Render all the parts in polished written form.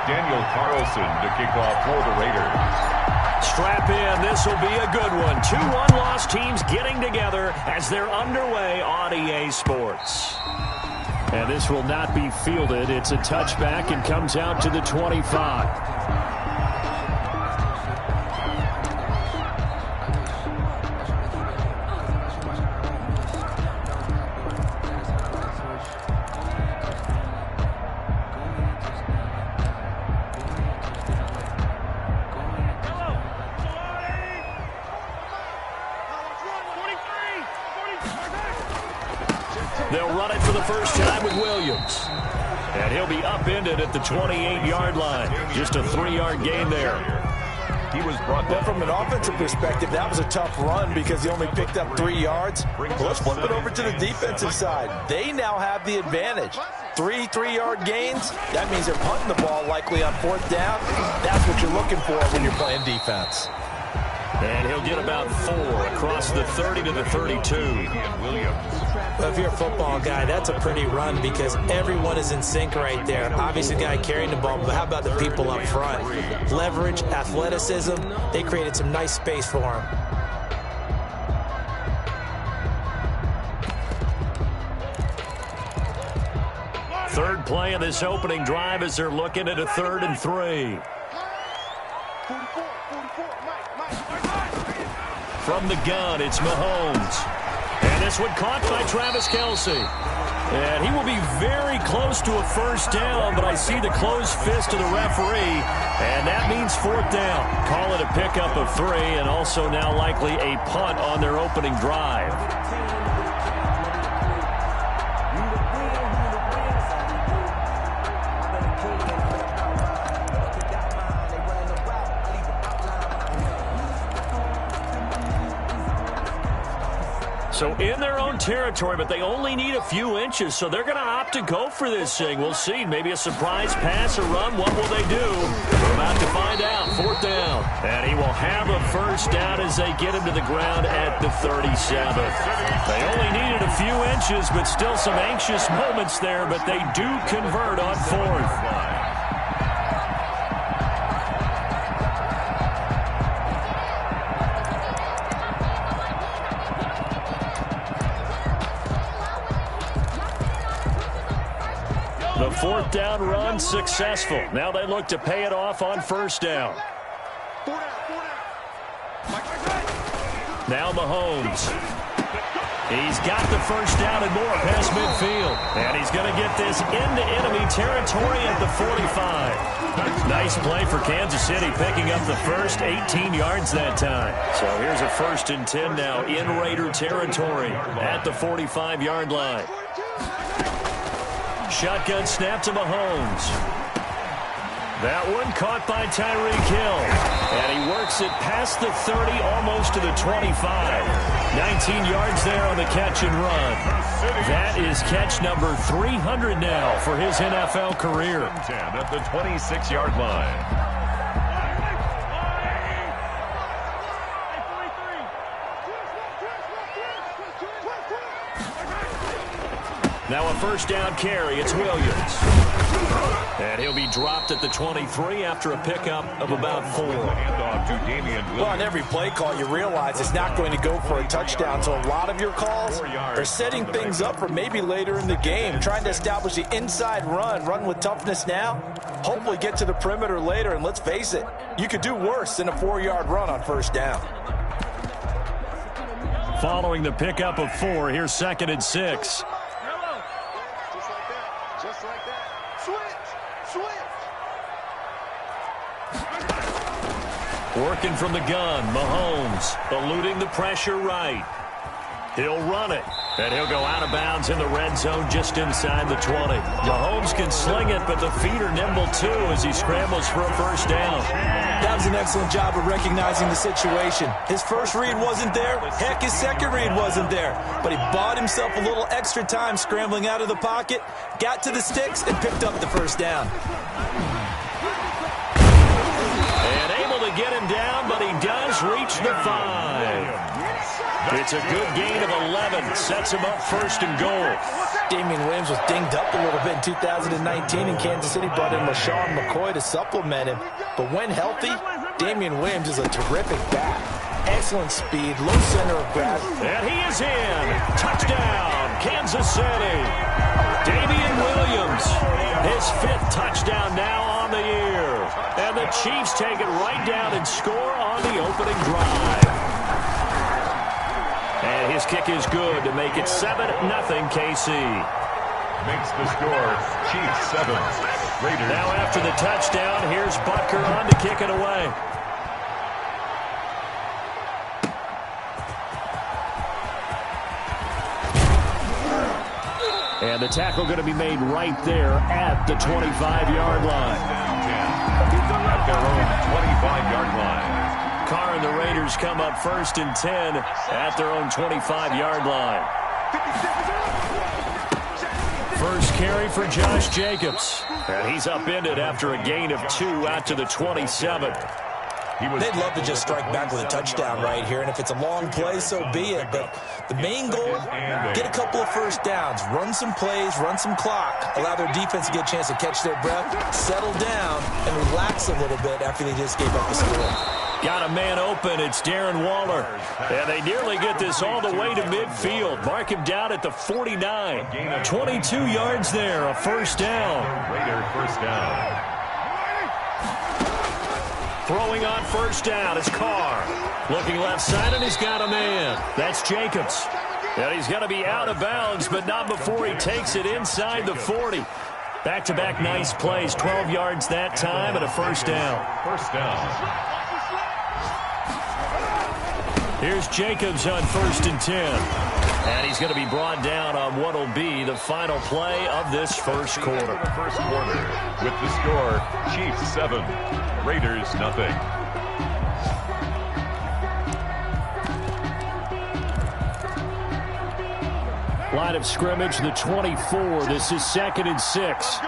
Daniel Carlson to kick off for the Raiders. Strap in. This will be a good one. Two one-loss teams getting together as they're underway on EA Sports. And this will not be fielded. It's a touchback and comes out to the 25. They'll run it for the first time with Williams. And he'll be upended at the 28-yard line. Just a 3-yard gain there. He was brought down. But from an offensive perspective, that was a tough run because he only picked up 3 yards. But let's flip it over to the defensive side. They now have the advantage. 3-3-yard gains, that means they're punting the ball likely on 4th down. That's what you're looking for when you're playing defense. And he'll get about 4 across the 30 to the 32. Well, if you're a football guy, that's a pretty run because everyone is in sync right there. Obviously, the guy carrying the ball, but how about the people up front? Leverage, athleticism, they created some nice space for him. Third play of this opening drive as they're looking at a 3rd and 3. From the gun, it's Mahomes. And this one caught by Travis Kelce. And he will be very close to a first down, but I see the closed fist of the referee, and that means 4th down. Call it a pickup of 3, and also now likely a punt on their opening drive. So in their own territory, but they only need a few inches, so they're going to opt to go for this thing. We'll see. Maybe a surprise pass or run. What will they do? We're about to find out. 4th down. And he will have a first down as they get him to the ground at the 37th. They only needed a few inches, but still some anxious moments there, but they do convert on 4th. The 4th down run successful. Now they look to pay it off on 1st down. Now Mahomes. He's got the first down and more past midfield. And he's going to get this into enemy territory at the 45. Nice play for Kansas City, picking up the first 18 yards that time. So here's a 1st and 10 now in Raider territory at the 45-yard line. Shotgun snap to Mahomes. That one caught by Tyreek Hill. And he works it past the 30, almost to the 25. 19 yards there on the catch and run. That is catch number 300 now for his NFL career. 10 at the 26-yard line. Now a first down carry. It's Williams. And he'll be dropped at the 23 after a pickup of about 4. Well, on every play call, you realize it's not going to go for a touchdown. So a lot of your calls are setting things up for maybe later in the game, trying to establish the inside run with toughness now, hopefully get to the perimeter later. And let's face it, you could do worse than a 4-yard run on 1st down. Following the pickup of 4, here's 2nd and 6. Working from the gun, Mahomes eluding the pressure right. He'll run it, and he'll go out of bounds in the red zone just inside the 20. Mahomes can sling it, but the feet are nimble too as he scrambles for a first down. That was an excellent job of recognizing the situation. His first read wasn't there. Heck, his second read wasn't there. But he bought himself a little extra time scrambling out of the pocket, got to the sticks, and picked up the first down. And able to get him down, but he does reach the 5. It's a good gain of 11. Sets him up first and goal. Damian Williams was dinged up a little bit in 2019, and Kansas City brought in LaShawn McCoy to supplement him. But when healthy, Damian Williams is a terrific back. Excellent speed, low center of gravity. And he is in. Touchdown, Kansas City. Damian Williams, his 5th touchdown now on the year. And the Chiefs take it right down and score on the opening drive. And his kick is good to make it 7-0 KC. Makes the score Chiefs 7. Raiders. Now after the touchdown, here's Butker on to kick it away. And the tackle going to be made right there at the 25-yard line. At their own 25-yard line. Carr and the Raiders come up 1st and 10 at their own 25-yard line. First carry for Josh Jacobs. And he's upended after a gain of 2 out to the 27. They'd love to just strike back with a touchdown right here, and if it's a long play, so be it. But the main goal, get a couple of first downs, run some plays, run some clock, allow their defense to get a chance to catch their breath, settle down, and relax a little bit after they just gave up the score. Got a man open. It's Darren Waller. And they nearly get this all the way to midfield. Mark him down at the 49. 22 yards there, a first down. Raider first down. Throwing on first down is Carr. Looking left side, and he's got a man. That's Jacobs. And he's going to be out of bounds, but not before he takes it inside the 40. Back-to-back nice plays. 12 yards that time and a first down. First down. Here's Jacobs on 1st and 10. And he's going to be brought down on what will be the final play of this first quarter. First quarter with the score Chiefs 7, Raiders nothing. Line of scrimmage, the 24. This is 2nd and 6.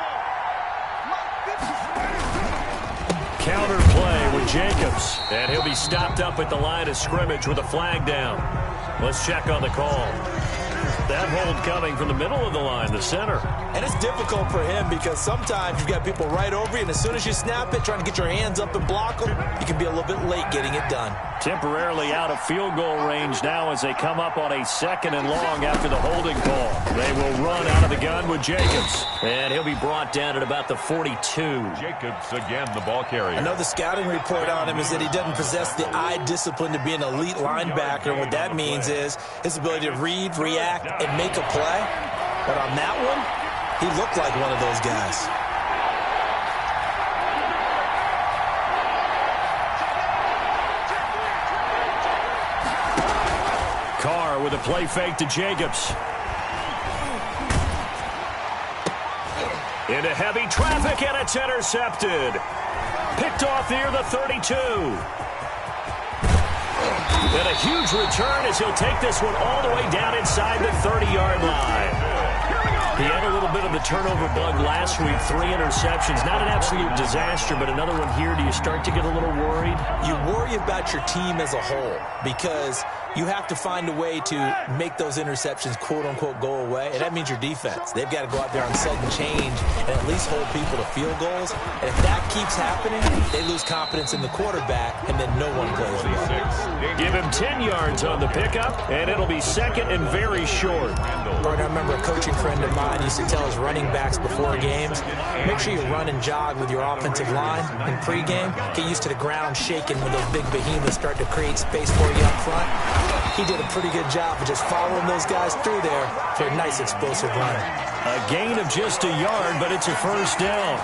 Counter play with Jacobs. And he'll be stopped up at the line of scrimmage with a flag down. Let's check on the call. That hold coming from the middle of the line, the center. And it's difficult for him because sometimes you've got people right over you, and as soon as you snap it, trying to get your hands up and block them, you can be a little bit late getting it done. Temporarily out of field goal range now as they come up on a 2nd and long after the holding call. They will run out of the gun with Jacobs. And he'll be brought down at about the 42. Jacobs again, the ball carrier. I know the scouting report on him is that he doesn't possess the eye discipline to be an elite linebacker. What that means is his ability to read, react, and make a play. But on that one, he looked like one of those guys. Carr with a play fake to Jacobs. Into heavy traffic, and it's intercepted. Picked off near the 32. And a huge return as he'll take this one all the way down inside the 30-yard line. He had a little bit of the turnover bug last week, 3 interceptions. Not an absolute disaster, but another one here. Do you start to get a little worried? You worry about your team as a whole because you have to find a way to make those interceptions, quote-unquote, go away, and that means your defense. They've got to go out there on sudden change and at least hold people to field goals. And if that keeps happening, they lose confidence in the quarterback, and then no one plays well. Give him 10 yards on the pickup, and it'll be 2nd and very short. I remember a coaching friend of mine used to tell his running backs before games, make sure you run and jog with your offensive line in pregame. Get used to the ground shaking when those big behemoths start to create space for you up front. He did a pretty good job of just following those guys through there for a nice explosive run. A gain of just a yard, but it's a first down.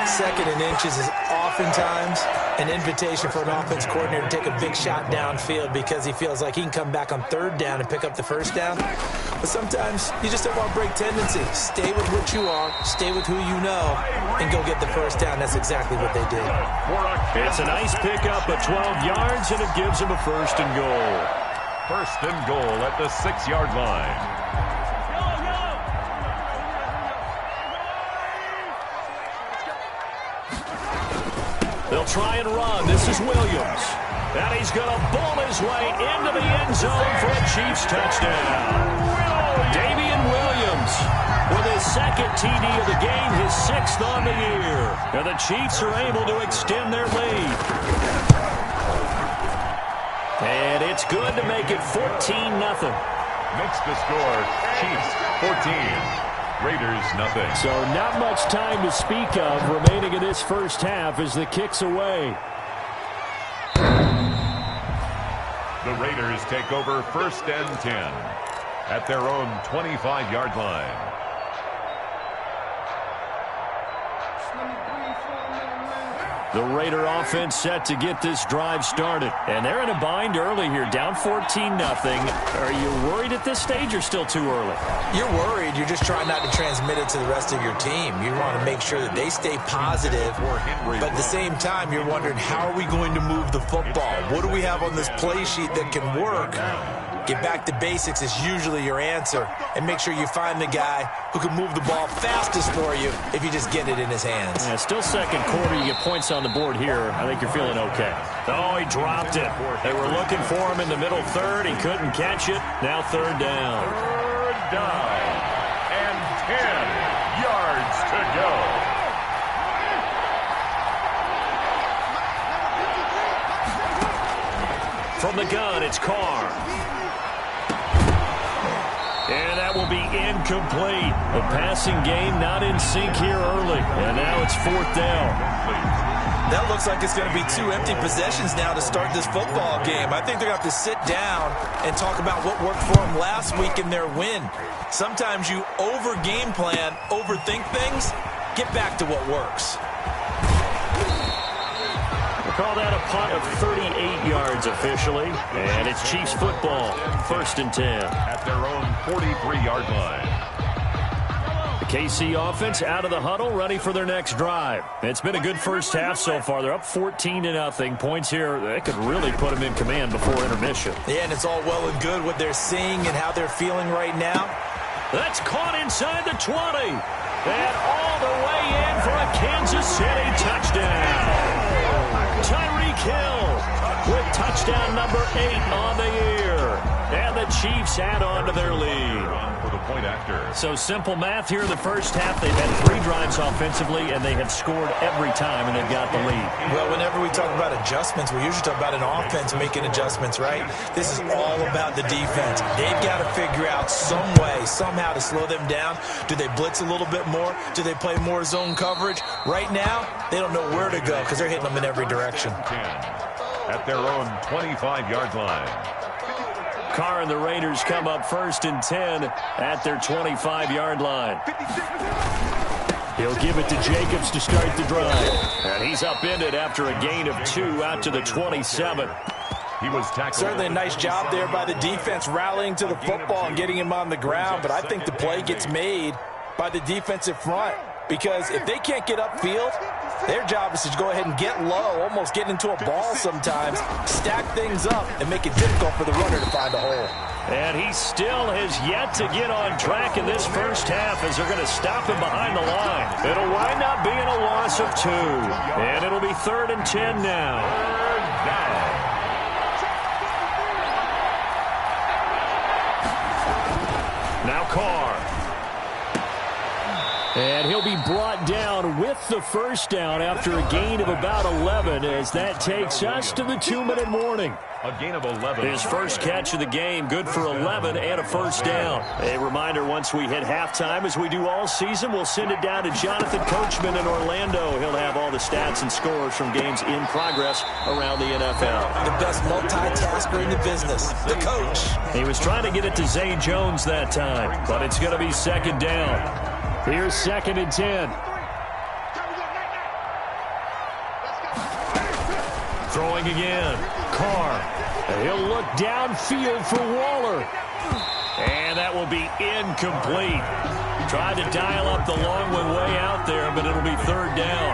2nd and inches is oftentimes an invitation for an offense coordinator to take a big shot downfield because he feels like he can come back on 3rd down and pick up the first down. But sometimes you just don't want to break tendency. Stay with what you are, stay with who you know, and go get the first down. That's exactly what they did. It's a nice pickup of 12 yards, and it gives him a 1st and goal. 1st and goal at the 6-yard line. They'll try and run. This is Williams. And he's going to bowl his way into the end zone for a Chiefs touchdown. Damian Williams with his second TD of the game, his sixth on the year. And the Chiefs are able to extend their lead. And it's good to make it 14-0. Makes the score Chiefs 14, Raiders nothing. So not much time to speak of remaining in this first half as the kick's away. The Raiders take over 1st and 10 at their own 25-yard line. The Raider offense set to get this drive started. And they're in a bind early here, down 14-0. Are you worried at this stage or still too early? You're worried. You're just trying not to transmit it to the rest of your team. You want to make sure that they stay positive. But at the same time, you're wondering, how are we going to move the football? What do we have on this play sheet that can work? Get back to basics is usually your answer. And make sure you find the guy who can move the ball fastest for you if you just get it in his hands. Yeah, still second quarter. You get points on the board here. I think you're feeling okay. Oh, he dropped it. They were looking for him in the middle third. He couldn't catch it. Now third down. Third down and 10 yards to go. From the gun, it's Carr. And that will be incomplete. The passing game not in sync here early. And now it's fourth down. That looks like it's going to be 2 empty possessions now to start this football game. I think they're going to have to sit down and talk about what worked for them last week in their win. Sometimes you over-game plan, overthink things. Get back to what works. We'll call that a punt of 38 yards officially. And it's Chiefs football, 1st and 10. At their own 43-yard line. The KC offense out of the huddle, ready for their next drive. It's been a good first half so far. They're up 14-0. Points here, they could really put them in command before intermission. Yeah, and it's all well and good what they're seeing and how they're feeling right now. That's caught inside the 20. And all the way in for a Kansas City touchdown. Tyreek Hill with touchdown number 8 on the year. And the Chiefs add on to their lead. For the point after. So simple math here in the first half. They've had 3 drives offensively, and they have scored every time, and they've got the lead. Well, whenever we talk about adjustments, we usually talk about an offense making adjustments, right? This is all about the defense. They've got to figure out some way, somehow to slow them down. Do they blitz a little bit more? Do they play more zone coverage? Right now, they don't know where to go because they're hitting them in every direction. 10 at their own 25-yard line. Carr and the Raiders come up 1st and 10 at their 25-yard line. He'll give it to Jacobs to start the drive. And he's upended after a gain of 2 out to the 27. He was tackled. Certainly a nice job there by the defense rallying to the football and getting him on the ground. But I think the play gets made by the defensive front. Because if they can't get upfield, their job is to go ahead and get low, almost get into a ball sometimes, stack things up, and make it difficult for the runner to find a hole. And he still has yet to get on track in this first half as they're going to stop him behind the line. It'll wind up being a loss of 2. And it'll be 3rd and 10 now. Third down. Now Carr. And he'll be brought down with the first down after a gain of about 11 as that takes us to the 2-minute warning. A gain of 11. His first catch of the game, good for 11 and a first down. A reminder, once we hit halftime, as we do all season, we'll send it down to Jonathan Coachman in Orlando. He'll have all the stats and scores from games in progress around the NFL. The best multitasker in the business, the coach. He was trying to get it to Zay Jones that time, but it's going to be 2nd down. Here's 2nd and 10. Throwing again. Carr. He'll look downfield for Waller. And that will be incomplete. Tried to dial up the long one way out there, but it'll be 3rd down.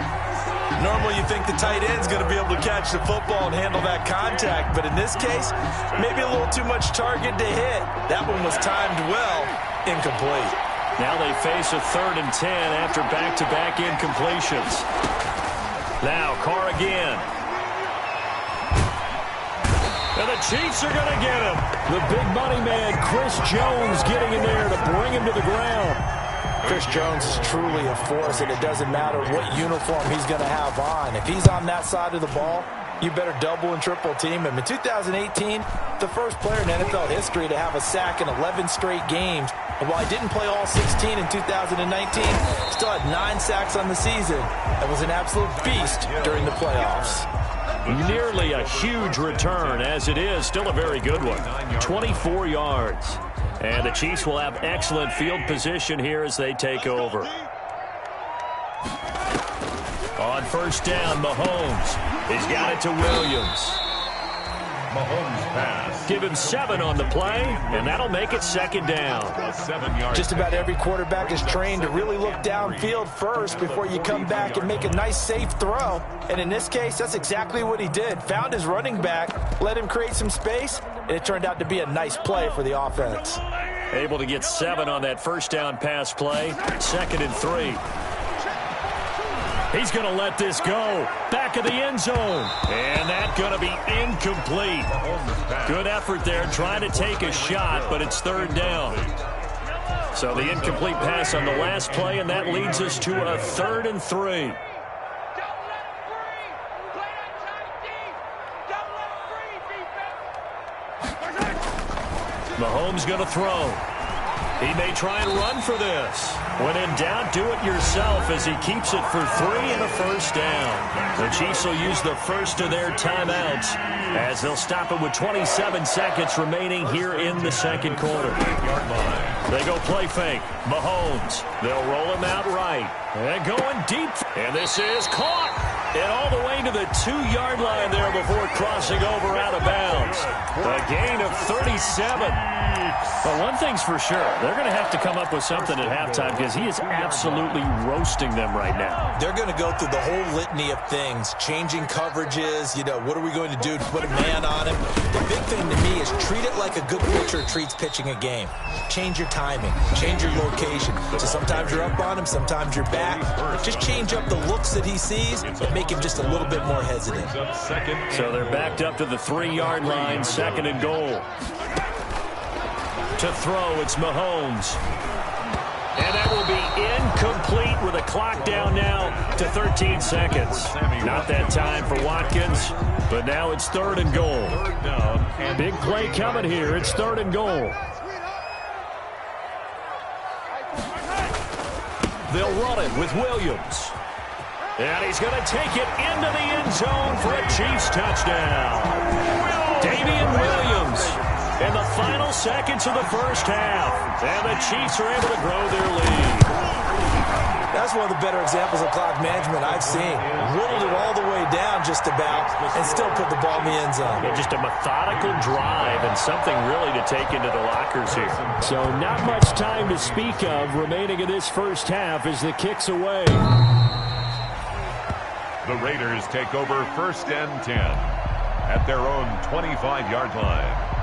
Normally you think the tight end's going to be able to catch the football and handle that contact, but in this case, maybe a little too much target to hit. That one was timed well, incomplete. Now they face a 3rd and 10 after back-to-back incompletions. Now Carr again. And the Chiefs are going to get him. The big money man, Chris Jones, getting in there to bring him to the ground. Chris Jones is truly a force, and it doesn't matter what uniform he's going to have on. If he's on that side of the ball, you better double and triple team him. In 2018, the first player in NFL history to have a sack in 11 straight games. And while he didn't play all 16 in 2019, still had 9 sacks on the season and was an absolute beast during the playoffs. Nearly a huge return, as it is still a very good one. 24 yards. And the Chiefs will have excellent field position here as they take over. On first down, Mahomes. He's got it to Williams. Mahomes pass. Give him 7 on the play, and that'll make it second down. Just about every quarterback is trained to really look downfield first before you come back and make a nice, safe throw. And in this case, that's exactly what he did. Found his running back, let him create some space, and it turned out to be a nice play for the offense. Able to get 7 on that first down pass play. 2nd and 3. He's going to let this go. Back of the end zone. And that's going to be incomplete. Good effort there trying to take a shot, but it's 3rd down. So the incomplete pass on the last play, and that leads us to a 3rd and 3. Mahomes going to throw. He may try and run for this. When in doubt, do it yourself as he keeps it for 3 and a first down. The Chiefs will use the first of their timeouts as they'll stop it with 27 seconds remaining here in the second quarter. They go play fake. Mahomes. They'll roll him out right. And going deep. And this is caught. And all the way to the 2-yard line there before crossing over out of bounds. A gain of 37. But one thing's for sure, they're going to have to come up with something at halftime because he is absolutely roasting them right now. They're going to go through the whole litany of things, changing coverages, what are we going to do to put a man on him? The big thing to me is treat it like a good pitcher treats pitching a game. Change your timing, change your location. So sometimes you're up on him, sometimes you're back. Just change up the looks that he sees and make him just a little bit more hesitant. So they're backed up to the 3-yard line, 2nd and goal. To throw, it's Mahomes. And that will be incomplete with a clock down now to 13 seconds. Not that time for Watkins, but now it's 3rd and goal. Big play coming here. It's 3rd and goal. They'll run it with Williams. And he's going to take it into the end zone for a Chiefs touchdown. Damian Williams. In the final seconds of the first half. And the Chiefs are able to grow their lead. That's one of the better examples of clock management I've seen. Whittled it all the way down just about and still put the ball in the end zone. Yeah, just a methodical drive and something really to take into the lockers here. So not much time to speak of remaining in this first half as the kick's away. The Raiders take over 1st and 10 at their own 25-yard line.